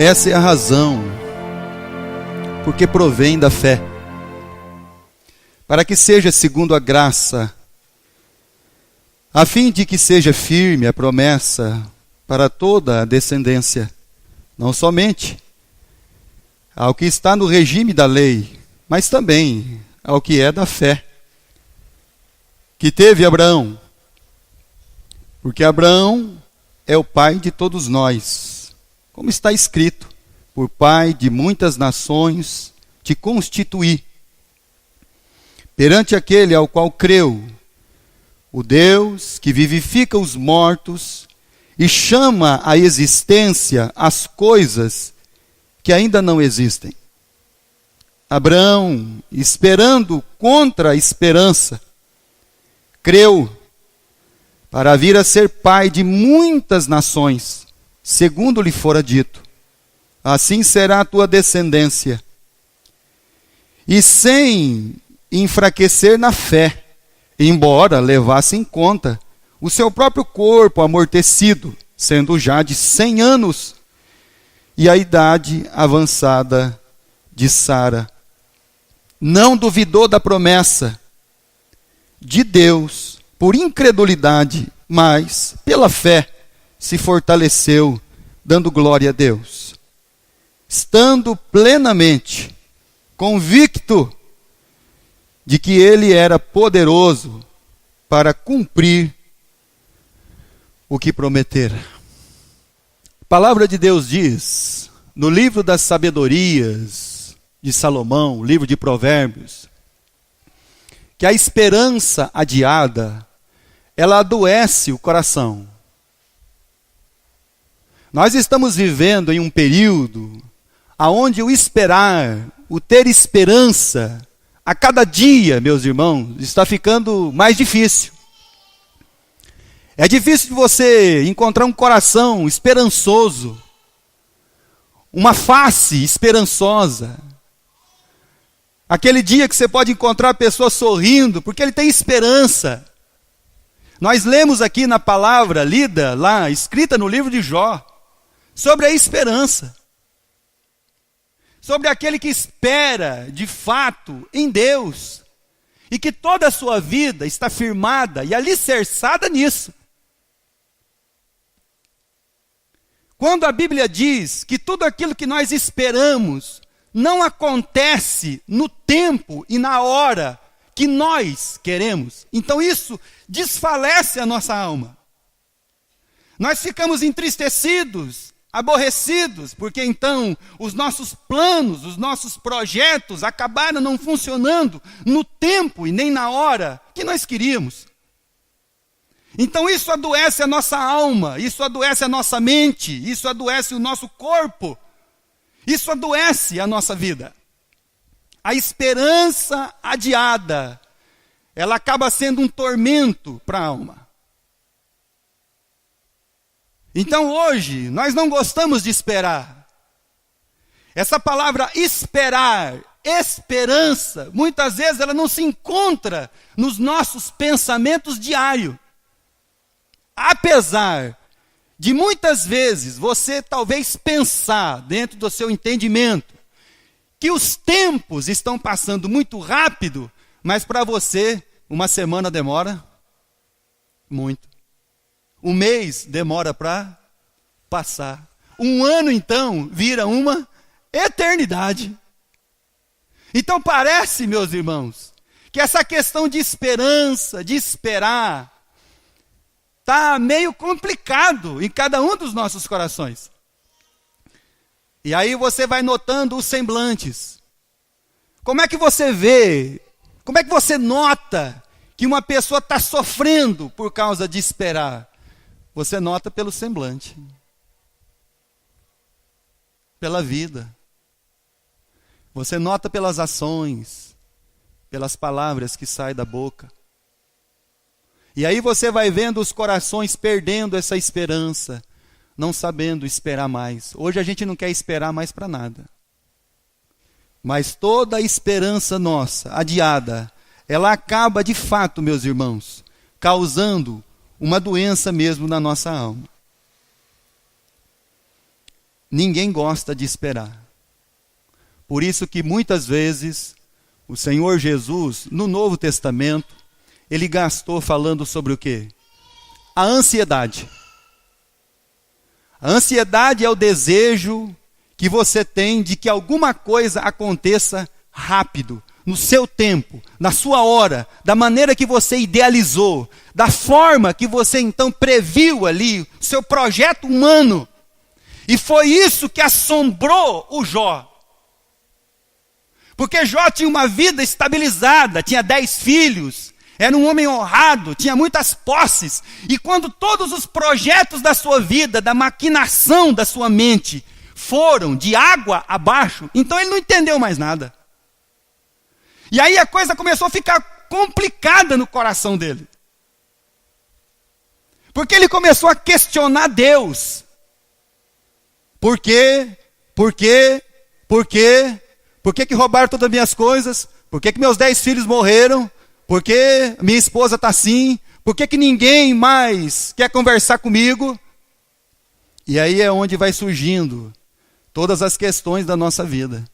Essa é a razão porque provém da fé, para que seja segundo a graça, a fim de que seja firme a promessa para toda a descendência, não somente ao que está no regime da lei, mas também ao que é da fé, que teve Abraão, porque Abraão é o pai de todos nós, como está escrito: por pai de muitas nações te constituí, perante aquele ao qual creu, o Deus que vivifica os mortos e chama à existência as coisas que ainda não existem. Abraão, esperando contra a esperança, creu para vir a ser pai de muitas nações, segundo lhe fora dito: assim será a tua descendência. E sem enfraquecer na fé, embora levasse em conta o seu próprio corpo amortecido, sendo já de 100 anos, e a idade avançada de Sara, não duvidou da promessa de Deus por incredulidade, mas pela fé se fortaleceu, dando glória a Deus, estando plenamente convicto de que ele era poderoso para cumprir o que prometera. A palavra de Deus diz, no livro das sabedorias de Salomão, livro de Provérbios, que a esperança adiada, ela adoece o coração. Nós estamos vivendo em um período onde o esperar, o ter esperança, a cada dia, meus irmãos, está ficando mais difícil. É difícil de você encontrar um coração esperançoso, uma face esperançosa. Aquele dia que você pode encontrar a pessoa sorrindo, porque ele tem esperança. Nós lemos aqui na palavra lida lá, escrita no livro de Jó, sobre a esperança. Sobre aquele que espera, de fato, em Deus. E que toda a sua vida está firmada e alicerçada nisso. Quando a Bíblia diz que tudo aquilo que nós esperamos não acontece no tempo e na hora que nós queremos, então isso desfalece a nossa alma. Nós ficamos entristecidos, aborrecidos, porque então os nossos planos, os nossos projetos acabaram não funcionando no tempo e nem na hora que nós queríamos. Então isso adoece a nossa alma, isso adoece a nossa mente, isso adoece o nosso corpo, isso adoece a nossa vida. A esperança adiada, ela acaba sendo um tormento para a alma. Então hoje, nós não gostamos de esperar. Essa palavra esperar, esperança, muitas vezes ela não se encontra nos nossos pensamentos diários. Apesar de muitas vezes você talvez pensar dentro do seu entendimento que os tempos estão passando muito rápido, mas para você uma semana demora muito. Um mês demora para passar. Um ano, então, vira uma eternidade. Então parece, meus irmãos, que essa questão de esperança, de esperar, está meio complicado em cada um dos nossos corações. E aí você vai notando os semblantes. Como é que você vê, como é que você nota que uma pessoa está sofrendo por causa de esperar? Você nota pelo semblante, pela vida. Você nota pelas ações, pelas palavras que saem da boca. E aí você vai vendo os corações perdendo essa esperança, não sabendo esperar mais. Hoje a gente não quer esperar mais para nada. Mas toda a esperança nossa, adiada, ela acaba de fato, meus irmãos, causando uma doença mesmo na nossa alma. ninguém gosta de esperar. Por isso que muitas vezes o Senhor Jesus, no Novo Testamento, ele gastou falando sobre o quê? A ansiedade. A ansiedade é o desejo que você tem de que alguma coisa aconteça rápido, no seu tempo, na sua hora, da maneira que você idealizou, da forma que você então previu ali, o seu projeto humano. E foi isso que assombrou o Jó. Porque Jó tinha uma vida estabilizada, tinha 10 filhos, era um homem honrado, tinha muitas posses. E quando todos os projetos da sua vida, da maquinação da sua mente, foram de água abaixo, então ele não entendeu mais nada. E aí a coisa começou a ficar complicada no coração dele. Porque ele começou a questionar Deus. Por quê? Por quê? Por quê? Por que roubaram todas as minhas coisas? Por que meus 10 filhos morreram? Por que minha esposa está assim? Por que ninguém mais quer conversar comigo? E aí é onde vai surgindo todas as questões da nossa vida.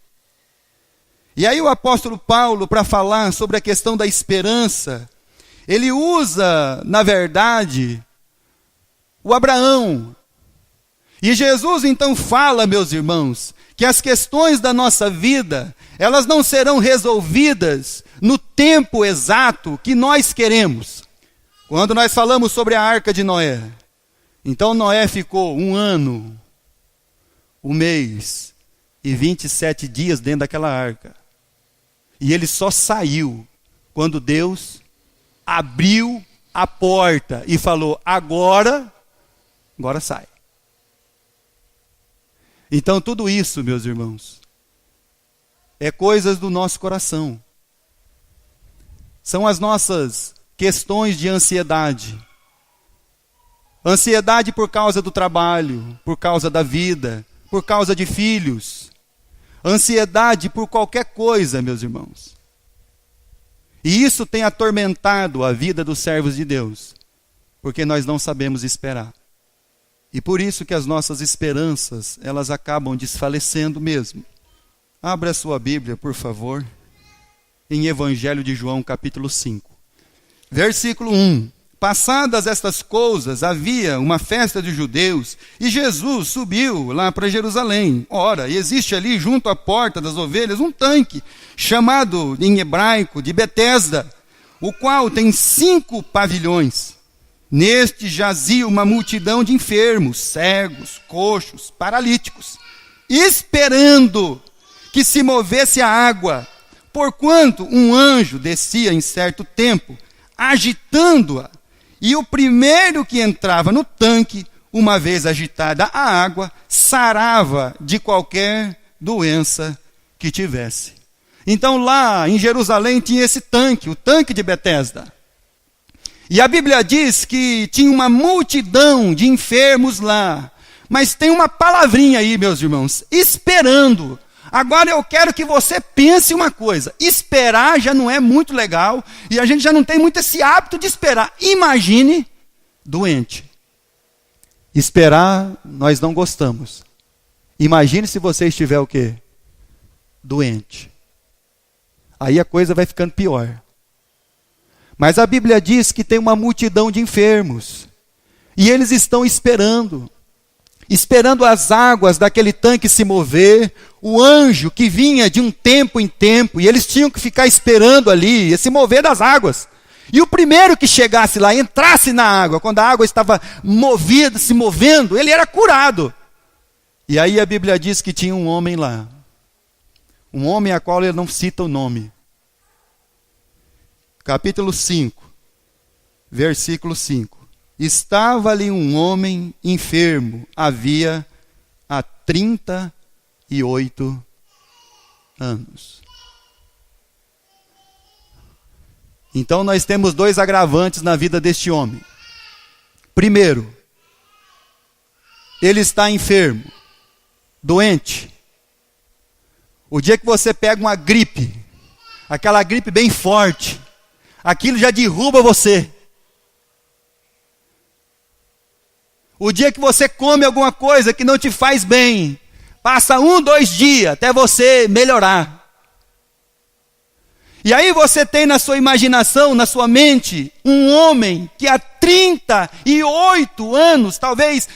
E aí o apóstolo Paulo, para falar sobre a questão da esperança, ele usa, na verdade, o Abraão. E Jesus então fala, meus irmãos, que as questões da nossa vida, elas não serão resolvidas no tempo exato que nós queremos. Quando nós falamos sobre a arca de Noé, então Noé ficou 1 ano, 1 mês e 27 dias dentro daquela arca. E ele só saiu quando Deus abriu a porta e falou, agora sai. Então tudo isso, meus irmãos, é coisas do nosso coração. São as nossas questões de ansiedade. Ansiedade por causa do trabalho, por causa da vida, por causa de filhos. Ansiedade por qualquer coisa, meus irmãos. E isso tem atormentado a vida dos servos de Deus, porque nós não sabemos esperar. E por isso que as nossas esperanças, elas acabam desfalecendo mesmo. Abra a sua Bíblia, por favor, em Evangelho de João, capítulo 5. Versículo 1. Passadas estas coisas, havia uma festa de judeus, e Jesus subiu lá para Jerusalém. Ora, existe ali, junto à porta das ovelhas, um tanque, chamado em hebraico de Betesda, o qual tem 5 pavilhões. Neste jazia uma multidão de enfermos, cegos, coxos, paralíticos, esperando que se movesse a água, porquanto um anjo descia em certo tempo, agitando-a, e o primeiro que entrava no tanque, uma vez agitada a água, sarava de qualquer doença que tivesse. Então lá em Jerusalém tinha esse tanque, o tanque de Betesda. E a Bíblia diz que tinha uma multidão de enfermos lá. Mas tem uma palavrinha aí, meus irmãos, esperando. Agora eu quero que você pense uma coisa. Esperar já não é muito legal. E a gente já não tem muito esse hábito de esperar. Imagine doente. Esperar nós não gostamos. Imagine se você estiver o quê? Doente. Aí a coisa vai ficando pior. Mas a Bíblia diz que tem uma multidão de enfermos. E eles estão esperando as águas daquele tanque se mover, o anjo que vinha de um tempo em tempo, e eles tinham que ficar esperando ali, se mover das águas. E o primeiro que chegasse lá, entrasse na água, quando a água estava movida, se movendo, ele era curado. E aí a Bíblia diz que tinha um homem lá, um homem a qual ele não cita o nome. Capítulo 5, versículo 5. Estava ali um homem enfermo, havia há 38 anos. Então nós temos 2 agravantes na vida deste homem. Primeiro, ele está enfermo, doente. O dia que você pega uma gripe, aquela gripe bem forte, aquilo já derruba você. O dia que você come alguma coisa que não te faz bem, Passa 1, 2 dias até você melhorar. E aí você tem na sua imaginação, na sua mente, um homem que há 38 anos, talvez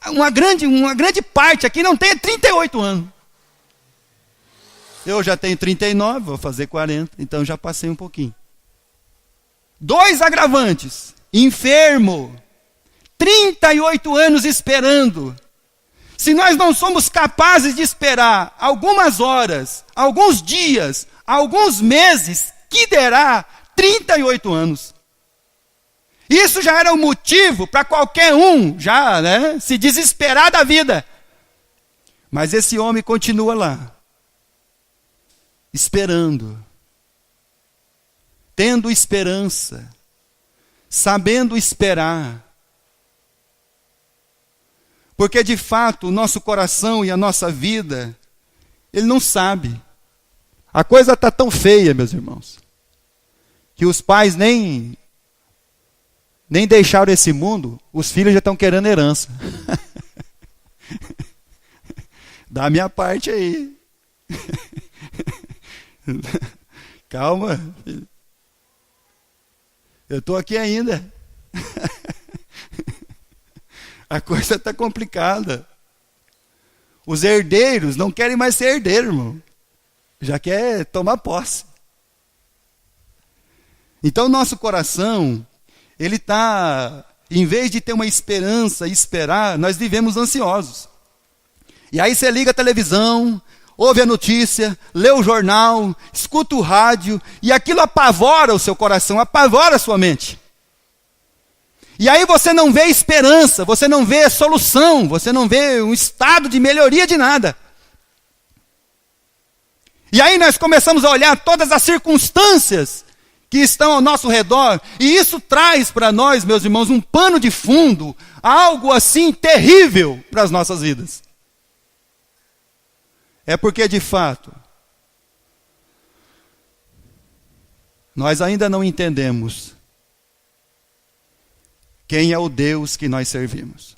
uma grande parte aqui não tenha 38 anos. Eu já tenho 39, vou fazer 40, então já passei um pouquinho. 2 agravantes. Enfermo. 38 anos esperando. Se nós não somos capazes de esperar algumas horas, alguns dias, alguns meses, que derá 38 anos. Isso já era um motivo para qualquer um já, se desesperar da vida. Mas esse homem continua lá, esperando, tendo esperança, sabendo esperar. Porque de fato o nosso coração e a nossa vida, ele não sabe. A coisa está tão feia, meus irmãos, que os pais nem deixaram esse mundo, os filhos já estão querendo herança. Dá a minha parte aí. Calma, filho. Eu estou aqui ainda. A coisa está complicada. Os herdeiros não querem mais ser herdeiros, irmão. Já quer tomar posse. Então, nosso coração, ele está, em vez de ter uma esperança e esperar, nós vivemos ansiosos. E aí você liga a televisão, ouve a notícia, lê o jornal, escuta o rádio, e aquilo apavora o seu coração, apavora a sua mente. E aí você não vê esperança, você não vê solução, você não vê um estado de melhoria de nada. E aí nós começamos a olhar todas as circunstâncias que estão ao nosso redor, e isso traz para nós, meus irmãos, um pano de fundo, algo assim terrível para as nossas vidas. É porque, de fato, nós ainda não entendemos quem é o Deus que nós servimos.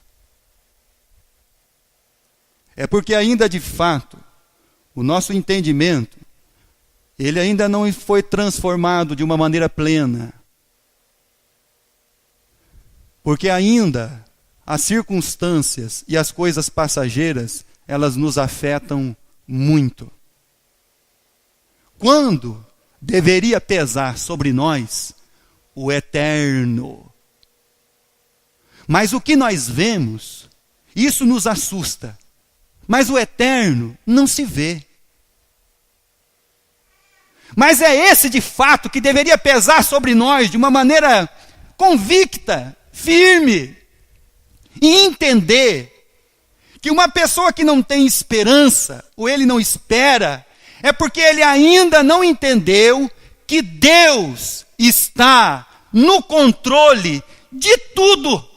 É porque ainda, de fato, o nosso entendimento, ele ainda não foi transformado de uma maneira plena. Porque ainda as circunstâncias e as coisas passageiras, elas nos afetam muito. Quando deveria pesar sobre nós o eterno. Mas o que nós vemos, isso nos assusta. Mas o eterno não se vê. Mas é esse de fato que deveria pesar sobre nós de uma maneira convicta, firme. E entender que uma pessoa que não tem esperança, ou ele não espera, é porque ele ainda não entendeu que Deus está no controle de tudo.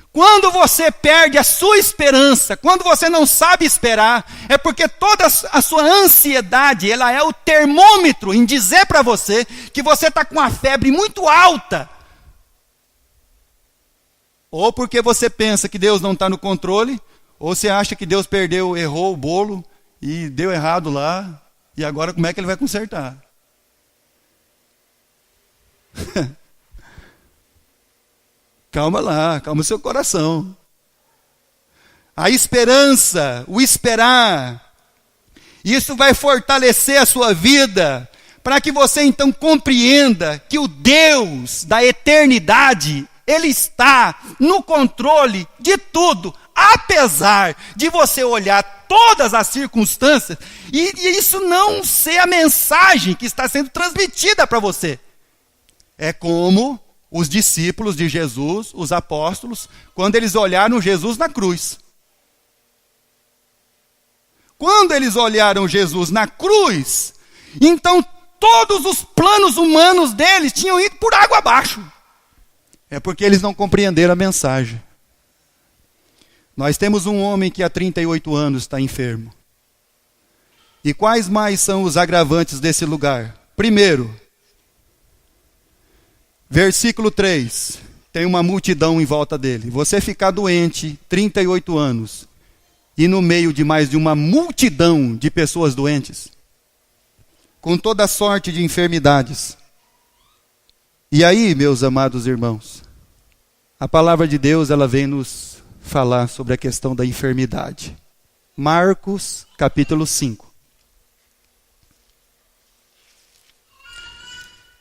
Quando você perde a sua esperança, quando você não sabe esperar, é porque toda a sua ansiedade, ela é o termômetro em dizer para você que você está com a febre muito alta. Ou porque você pensa que Deus não está no controle, ou você acha que Deus errou o bolo e deu errado lá, e agora como é que ele vai consertar? Calma lá, calma o seu coração. A esperança, o esperar, isso vai fortalecer a sua vida, para que você então compreenda que o Deus da eternidade, Ele está no controle de tudo, apesar de você olhar todas as circunstâncias, e isso não ser a mensagem que está sendo transmitida para você. É como os discípulos de Jesus, os apóstolos, quando eles olharam Jesus na cruz. Quando eles olharam Jesus na cruz, então todos os planos humanos deles tinham ido por água abaixo. É porque eles não compreenderam a mensagem. Nós temos um homem que há 38 anos está enfermo. E quais mais são os agravantes desse lugar? Primeiro, versículo 3. tem uma multidão em volta dele. Você ficar doente, 38 anos, e no meio de mais de uma multidão de pessoas doentes, com toda sorte de enfermidades. E aí, meus amados irmãos, a palavra de Deus, ela vem nos falar sobre a questão da enfermidade. Marcos, capítulo 5.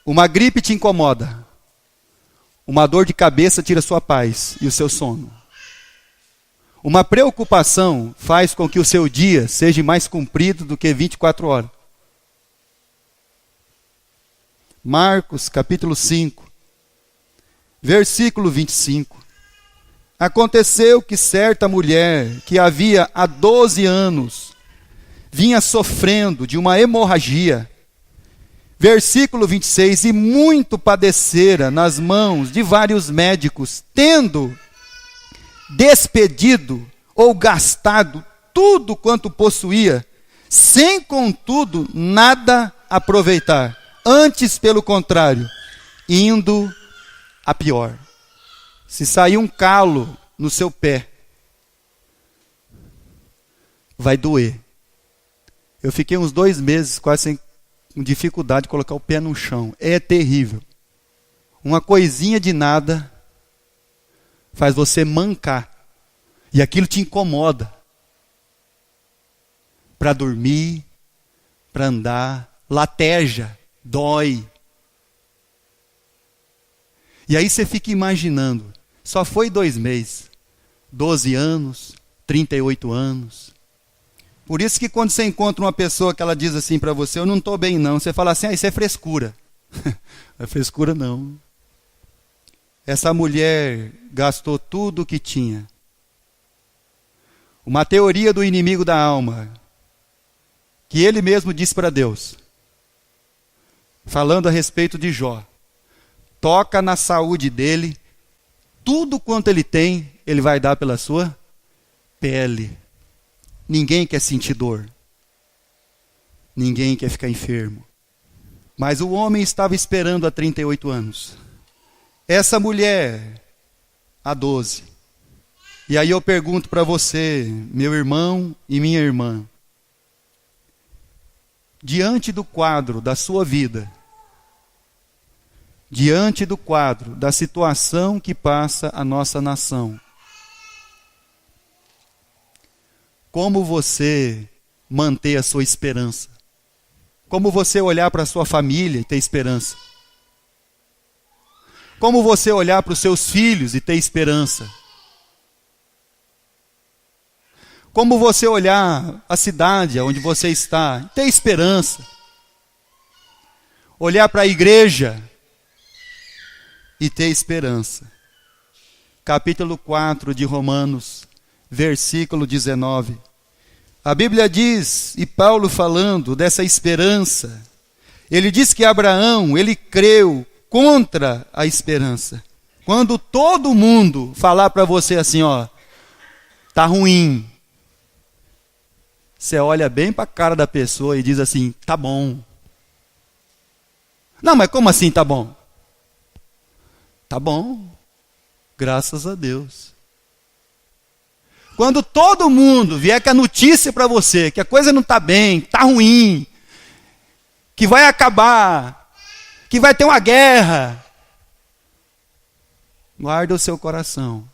Uma gripe te incomoda. Uma dor de cabeça tira sua paz e o seu sono. Uma preocupação faz com que o seu dia seja mais comprido do que 24 horas. Marcos, capítulo 5, versículo 25. Aconteceu que certa mulher, que havia há 12 anos, vinha sofrendo de uma hemorragia. Versículo 26, e muito padecera nas mãos de vários médicos, tendo despedido ou gastado tudo quanto possuía, sem contudo nada aproveitar. Antes, pelo contrário, indo a pior. Se sair um calo no seu pé, vai doer. Eu fiquei uns 2 meses quase com dificuldade de colocar o pé no chão. É terrível. Uma coisinha de nada faz você mancar. E aquilo te incomoda. Para dormir, para andar, lateja, dói. E aí você fica imaginando, só foi 2 meses, 12 anos, 38 anos. Por isso que quando você encontra uma pessoa que ela diz assim para você, eu não estou bem não, você fala assim, isso é frescura. Não é frescura não. Essa mulher gastou tudo o que tinha. Uma teoria do inimigo da alma, que ele mesmo disse para Deus, falando a respeito de Jó. Toca na saúde dele, tudo quanto ele tem, ele vai dar pela sua pele. Ninguém quer sentir dor. Ninguém quer ficar enfermo. Mas o homem estava esperando há 38 anos. Essa mulher, há 12. E aí eu pergunto para você, meu irmão e minha irmã, diante do quadro da sua vida, diante do quadro da situação que passa a nossa nação, como você manter a sua esperança? Como você olhar para a sua família e ter esperança? Como você olhar para os seus filhos e ter esperança? Como você olhar a cidade onde você está e ter esperança? Olhar para a igreja e ter esperança. Capítulo 4 de Romanos, versículo 19. A Bíblia diz, e Paulo falando dessa esperança, ele diz que Abraão, ele creu contra a esperança. Quando todo mundo falar para você assim, ó, tá ruim, você olha bem para a cara da pessoa e diz assim, tá bom. Não, mas como assim tá bom? Tá bom, graças a Deus. Quando todo mundo vier com a notícia para você, que a coisa não está bem, está ruim, que vai acabar, que vai ter uma guerra, guarda o seu coração.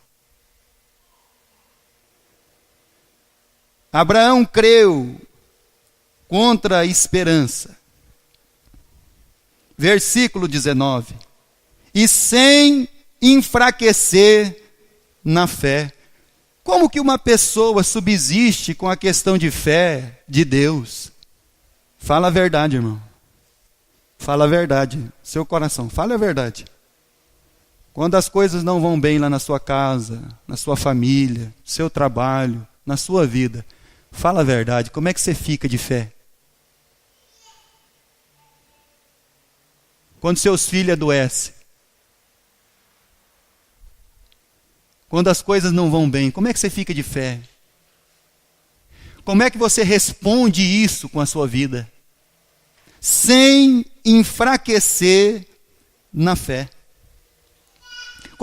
Abraão creu contra a esperança. Versículo 19. E sem enfraquecer na fé. Como que uma pessoa subsiste com a questão de fé de Deus? Fala a verdade, irmão. Fala a verdade. Seu coração, fala a verdade. Quando as coisas não vão bem lá na sua casa, na sua família, no seu trabalho, na sua vida, fala a verdade. Como é que você fica de fé? Quando seus filhos adoecem, quando as coisas não vão bem, como é que você fica de fé? Como é que você responde isso com a sua vida? Sem enfraquecer na fé.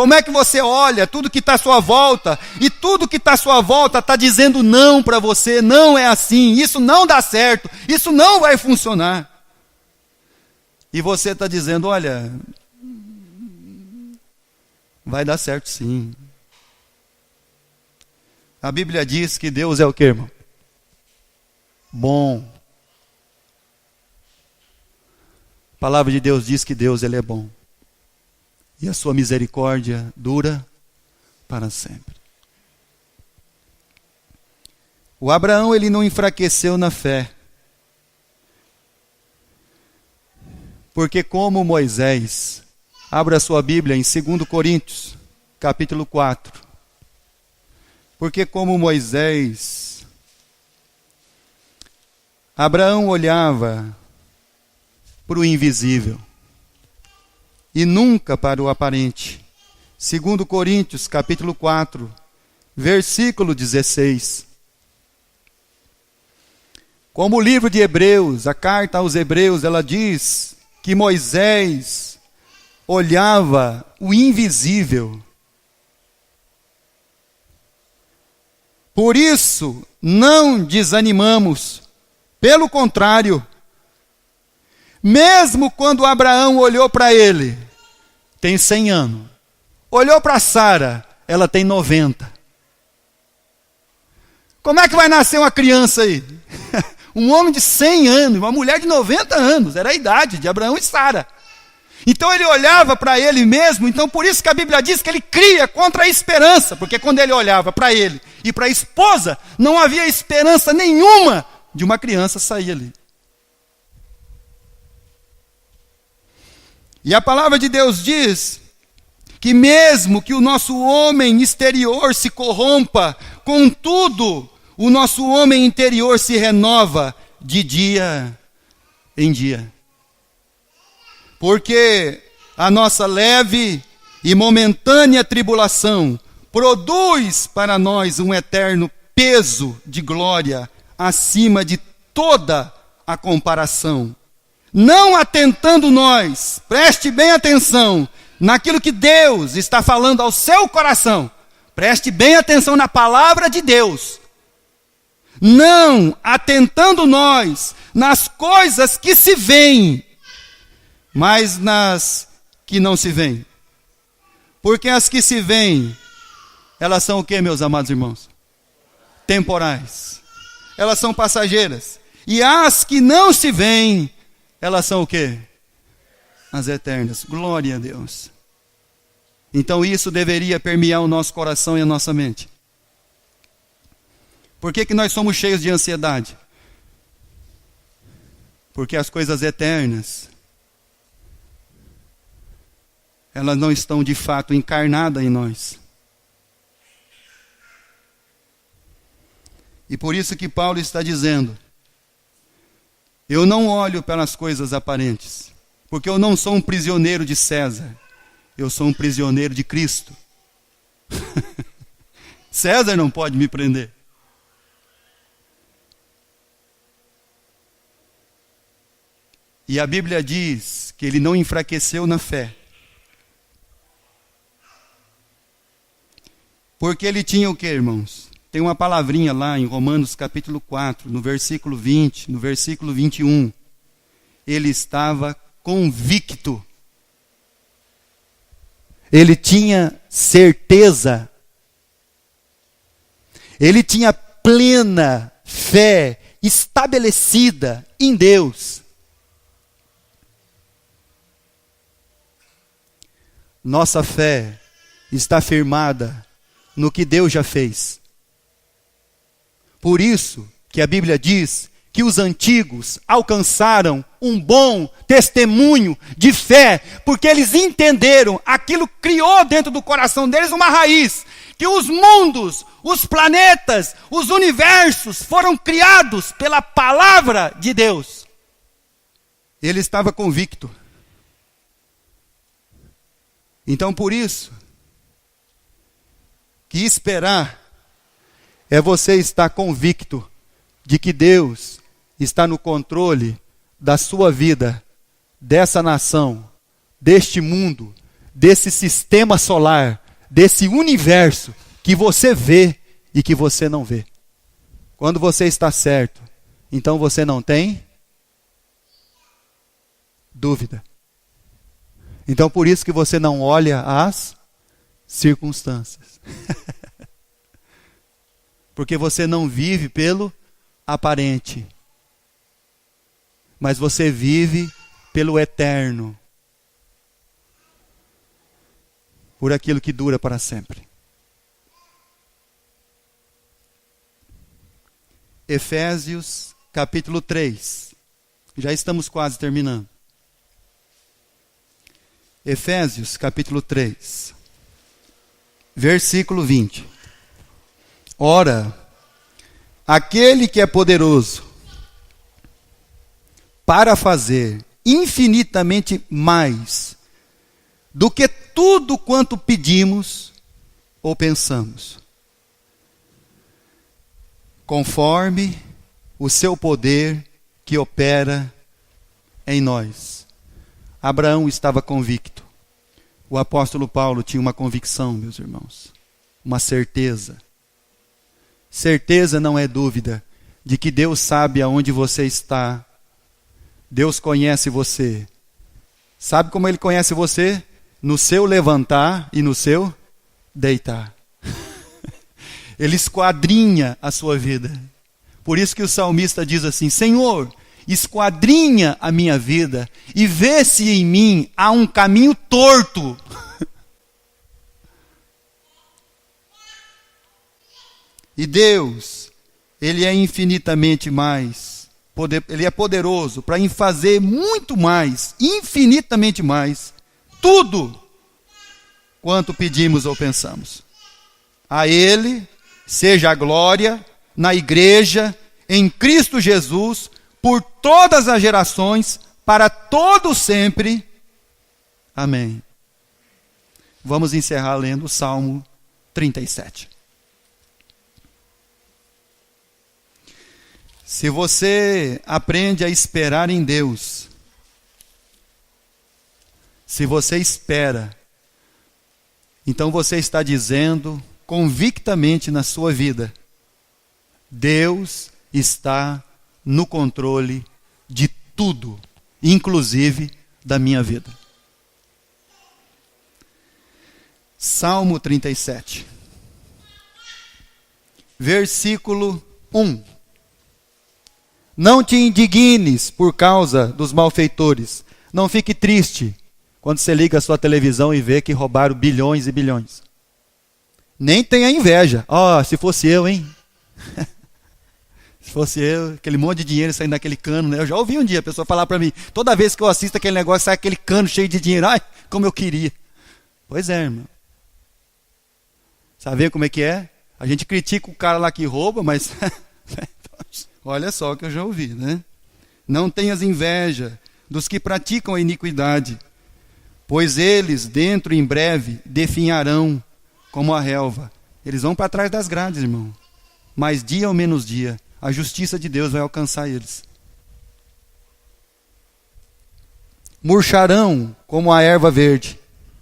Como é que você olha tudo que está à sua volta, e tudo que está à sua volta está dizendo não para você, não é assim, isso não dá certo, isso não vai funcionar. E você está dizendo, olha, vai dar certo sim. A Bíblia diz que Deus é o quê, irmão? Bom. A palavra de Deus diz que Deus, ele é bom. E a sua misericórdia dura para sempre. O Abraão, ele não enfraqueceu na fé. Porque como Moisés, abra a sua Bíblia em 2 Coríntios, capítulo 4. Porque como Moisés, Abraão olhava para o invisível e nunca para o aparente. 2 Coríntios, capítulo 4, versículo 16. Como o livro de Hebreus, a carta aos Hebreus, ela diz que Moisés olhava o invisível. Por isso, não desanimamos. Pelo contrário, mesmo quando Abraão olhou para ele, tem 100 anos. Olhou para Sara, ela tem 90. Como é que vai nascer uma criança aí? Um homem de 100 anos, uma mulher de 90 anos, era a idade de Abraão e Sara. Então ele olhava para ele mesmo, então por isso que a Bíblia diz que ele cria contra a esperança, porque quando ele olhava para ele e para a esposa, não havia esperança nenhuma de uma criança sair ali. E a palavra de Deus diz que mesmo que o nosso homem exterior se corrompa, contudo, o nosso homem interior se renova de dia em dia. Porque a nossa leve e momentânea tribulação produz para nós um eterno peso de glória acima de toda a comparação. Não atentando nós, preste bem atenção naquilo que Deus está falando ao seu coração. Preste bem atenção na palavra de Deus. Não atentando nós nas coisas que se veem, mas nas que não se veem. Porque as que se veem, elas são o que, meus amados irmãos? Temporais. Elas são passageiras. E as que não se veem, elas são o que? As eternas. Glória a Deus. Então isso deveria permear o nosso coração e a nossa mente. Por que nós somos cheios de ansiedade? Porque as coisas eternas, elas não estão de fato encarnadas em nós. E por isso que Paulo está dizendo, eu não olho pelas coisas aparentes, porque eu não sou um prisioneiro de César, eu sou um prisioneiro de Cristo. César não pode me prender. E a Bíblia diz que ele não enfraqueceu na fé. Porque ele tinha o que, irmãos? Tem uma palavrinha lá em Romanos capítulo 4, no versículo 20, no versículo 21. Ele estava convicto. Ele tinha certeza. Ele tinha plena fé estabelecida em Deus. Nossa fé está firmada no que Deus já fez. Por isso que a Bíblia diz que os antigos alcançaram um bom testemunho de fé, porque eles entenderam, aquilo criou dentro do coração deles uma raiz, que os mundos, os planetas, os universos foram criados pela palavra de Deus. Ele estava convicto. Então, por isso, que esperar é você estar convicto de que Deus está no controle da sua vida, dessa nação, deste mundo, desse sistema solar, desse universo que você vê e que você não vê. Quando você está certo, então você não tem dúvida. Então por isso que você não olha as circunstâncias. Porque você não vive pelo aparente, mas você vive pelo eterno, por aquilo que dura para sempre. Efésios capítulo 3. Já estamos quase terminando. Efésios capítulo 3, versículo 20. Ora, aquele que é poderoso para fazer infinitamente mais do que tudo quanto pedimos ou pensamos, conforme o seu poder que opera em nós. Abraão estava convicto. O apóstolo Paulo tinha uma convicção, meus irmãos, uma certeza. Certeza não é dúvida de que Deus sabe aonde você está. Deus conhece você. Sabe como Ele conhece você? No seu levantar e no seu deitar. Ele esquadrinha a sua vida. Por isso que o salmista diz assim: Senhor, esquadrinha a minha vida e vê se em mim há um caminho torto. E Deus, Ele é infinitamente mais, Ele é poderoso para fazer muito mais, infinitamente mais, tudo quanto pedimos ou pensamos. A Ele seja a glória na igreja, em Cristo Jesus, por todas as gerações, para todo sempre. Amém. Vamos encerrar lendo o Salmo 37. Se você aprende a esperar em Deus, se você espera, então você está dizendo convictamente na sua vida: Deus está no controle de tudo, inclusive da minha vida. Salmo 37, versículo 1. Não te indignes por causa dos malfeitores. Não fique triste quando você liga a sua televisão e vê que roubaram bilhões e bilhões. Nem tenha inveja. Se fosse eu, hein? Se fosse eu, aquele monte de dinheiro saindo daquele cano, né? Eu já ouvi um dia a pessoa falar para mim: toda vez que eu assisto aquele negócio, sai aquele cano cheio de dinheiro. Ai, como eu queria. Pois é, irmão. Sabe como é que é? A gente critica o cara lá que rouba, mas olha só o que eu já ouvi, né? Não tenhas inveja dos que praticam a iniquidade, pois eles, dentro em breve, definharão como a relva. Eles vão para trás das grades, irmão. Mas dia ou menos dia, a justiça de Deus vai alcançar eles. Murcharão como a erva verde.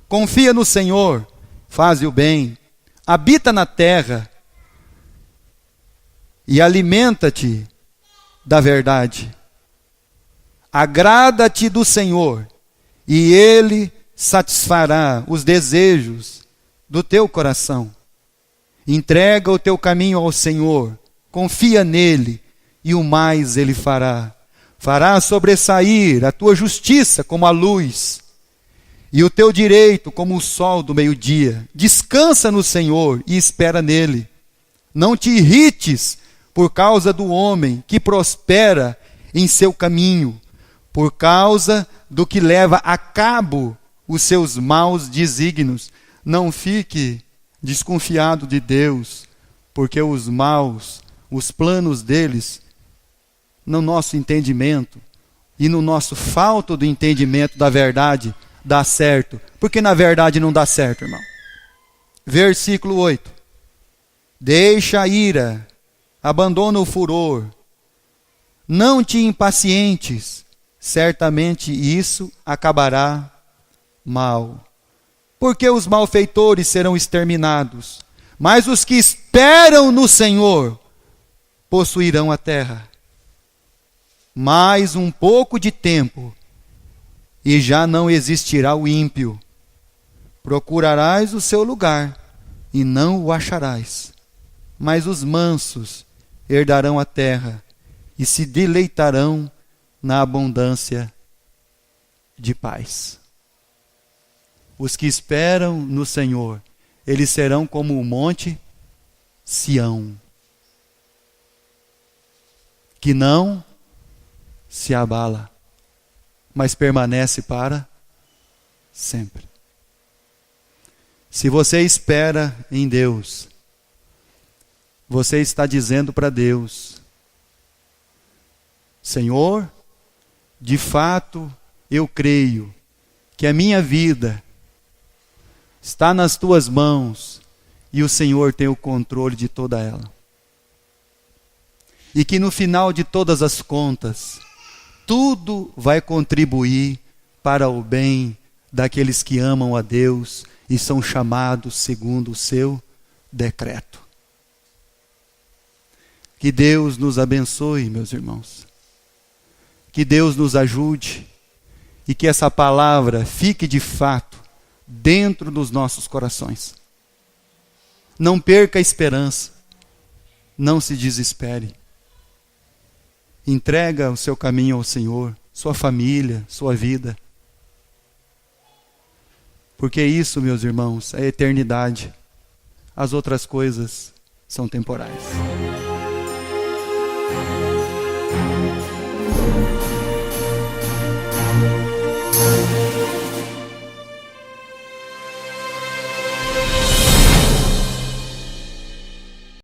Confia no Senhor, faze o bem, habita na terra e alimenta-te da verdade. Agrada-te do Senhor, e Ele satisfará os desejos do teu coração. Entrega o teu caminho ao Senhor, confia nele, e o mais Ele fará. Fará sobressair a tua justiça como a luz, e o teu direito como o sol do meio-dia. Descansa no Senhor e espera nele. Não te irrites por causa do homem que prospera em seu caminho, por causa do que leva a cabo os seus maus desígnios. Não fique desconfiado de Deus, porque os maus, os planos deles, no nosso entendimento e no nosso falta do entendimento da verdade, dá certo. Porque na verdade não dá certo, irmão. Versículo 8. Deixa a ira, abandona o furor, não te impacientes, certamente isso acabará mal. porque os malfeitores serão exterminados, mas os que esperam no Senhor possuirão a terra. Mais um pouco de tempo, e já não existirá o ímpio. Procurarás o seu lugar, e não o acharás. Mas os mansos herdarão a terra, e se deleitarão na abundância de paz. Os que esperam no Senhor, eles serão como o monte Sião, que não se abala, mas permanece para sempre. Se você espera em Deus, você está dizendo para Deus: Senhor, de fato eu creio que a minha vida está nas tuas mãos e o Senhor tem o controle de toda ela. E que no final de todas as contas, tudo vai contribuir para o bem daqueles que amam a Deus e são chamados segundo o seu decreto. Que Deus nos abençoe, meus irmãos. Que Deus nos ajude e que essa palavra fique de fato dentro dos nossos corações. Não perca a esperança. Não se desespere. Entrega o seu caminho ao Senhor, sua família, sua vida. Porque isso, meus irmãos, é eternidade. As outras coisas são temporais.